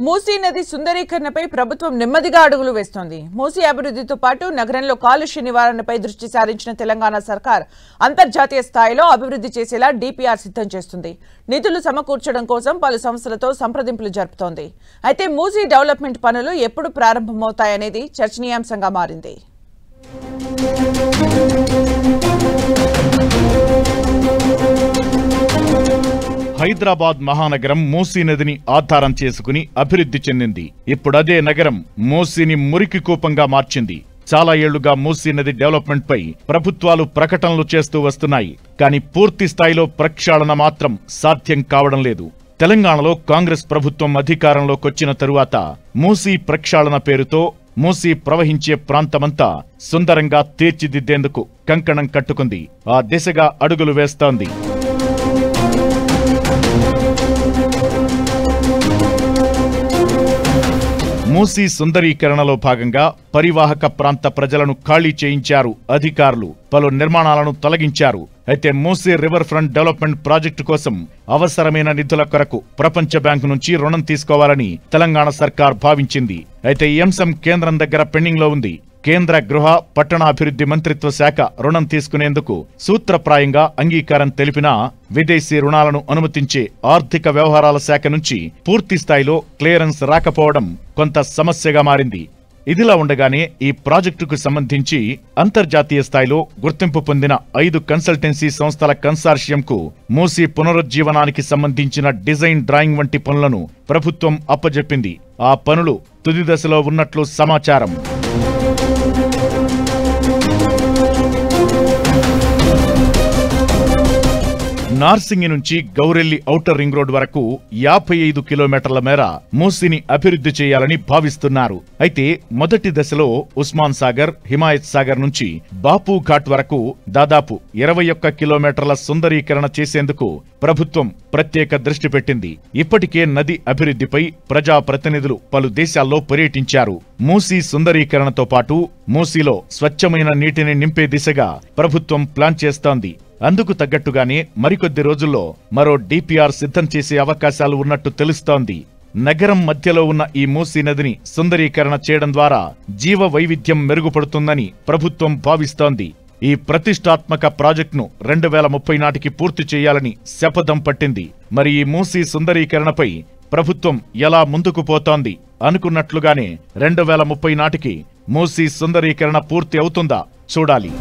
మూసీ నది సుందరీకరణపై ప్రభుత్వం నెమ్మదిగా అడుగులు వేస్తోంది. మూసీ అభివృద్ధితో పాటు నగరంలో కాలుష్య నివారణపై దృష్టి సారించిన తెలంగాణ సర్కార్ అంతర్జాతీయ స్థాయిలో అభివృద్ధి చేసేలా డిపిఆర్ సిద్ధం చేస్తుంది. నిధులు సమకూర్చడం కోసం పలు సంస్థలతో సంప్రదింపులు జరుపుతోంది. అయితే మూసీ డెవలప్మెంట్ పనులు ఎప్పుడు ప్రారంభమవుతాయనేది చర్చనీయాంశంగా మారింది. హైదరాబాద్ మహానగరం మూసీ నదిని ఆధారం చేసుకుని అభివృద్ధి చెందింది. ఇప్పుడదే నగరం మూసీని మురికి కూపంగా మార్చింది. చాలా ఏళ్లుగా మూసీ నది డెవలప్మెంట్ పై ప్రభుత్వాలు ప్రకటనలు చేస్తూ వస్తున్నాయి. కానీ పూర్తి స్థాయిలో ప్రక్షాళన మాత్రం సాధ్యం కావడం లేదు. తెలంగాణలో కాంగ్రెస్ ప్రభుత్వం అధికారంలోకొచ్చిన తరువాత మూసీ ప్రక్షాళన పేరుతో మూసీ ప్రవహించే ప్రాంతమంతా సుందరంగా తీర్చిదిద్దేందుకు కంకణం కట్టుకుంది. ఆ దిశగా అడుగులు వేస్తోంది. మూసీ సుందరీకరణలో భాగంగా పరివాహక ప్రాంత ప్రజలను ఖాళీ చేయించారు అధికారులు. పలు నిర్మాణాలను తొలగించారు. అయితే Musi river front development project కోసం అవసరమైన నిధుల కొరకు ప్రపంచ బ్యాంకు నుంచి రుణం తీసుకోవాలని తెలంగాణ సర్కార్ భావించింది. అయితే ఈ అంశం కేంద్రం దగ్గర పెండింగ్ లో ఉంది. కేంద్ర గృహ పట్టణాభివృద్ధి మంత్రిత్వ శాఖ రుణం తీసుకునేందుకు సూత్రప్రాయంగా అంగీకారం తెలిపినా విదేశీ రుణాలను అనుమతించే ఆర్థిక వ్యవహారాల శాఖ నుంచి పూర్తి స్థాయిలో క్లియరెన్స్ రాకపోవడం కొంత సమస్యగా మారింది. ఇదిలా ఉండగానే ఈ ప్రాజెక్టుకు సంబంధించి అంతర్జాతీయ స్థాయిలో గుర్తింపు పొందిన 5 కన్సల్టెన్సీ సంస్థల కన్సార్షియంకు మూసీ పునరుజ్జీవనానికి సంబంధించిన డిజైన్ డ్రాయింగ్ వంటి పనులను ప్రభుత్వం అప్పజెప్పింది. ఆ పనులు తుది దశలో ఉన్నట్లు సమాచారం. నార్సింగి నుంచి గౌరెల్లి ఔటర్ రింగ్ రోడ్ వరకు 55 కిలోమీటర్ల మేర మూసీని అభివృద్ధి చేయాలని భావిస్తున్నారు. అయితే మొదటి దశలో ఉస్మాన్ సాగర్, హిమాయత్ సాగర్ నుంచి బాపు ఘాట్ వరకు దాదాపు 21 కిలోమీటర్ల సుందరీకరణ చేసేందుకు ప్రభుత్వం ప్రత్యేక దృష్టి పెట్టింది. ఇప్పటికే నది అభివృద్ధిపై ప్రజాప్రతినిధులు పలు దేశాల్లో పర్యటించారు. మూసీ సుందరీకరణతో పాటు మూసీలో స్వచ్ఛమైన నీటిని నింపే దిశగా ప్రభుత్వం ప్లాన్ చేస్తోంది. అందుకు తగ్గట్టుగానే మరికొద్ది రోజుల్లో మరో డిపిఆర్ సిద్ధం చేసే అవకాశాలు ఉన్నట్టు తెలుస్తోంది. నగరం మధ్యలో ఉన్న ఈ మూసీ నదిని సుందరీకరణ చేయడం ద్వారా జీవ వైవిధ్యం మెరుగుపడుతుందని ప్రభుత్వం భావిస్తోంది. ఈ ప్రతిష్టాత్మక ప్రాజెక్టును 2030 నాటికి పూర్తి చేయాలని శపథం పట్టింది. మరి ఈ మూసీ సుందరీకరణపై ప్రభుత్వం ఎలా ముందుకు పోతోంది? అనుకున్నట్లుగానే 2030 నాటికి మూసీ సుందరీకరణ పూర్తి అవుతుందా? చూడాలి.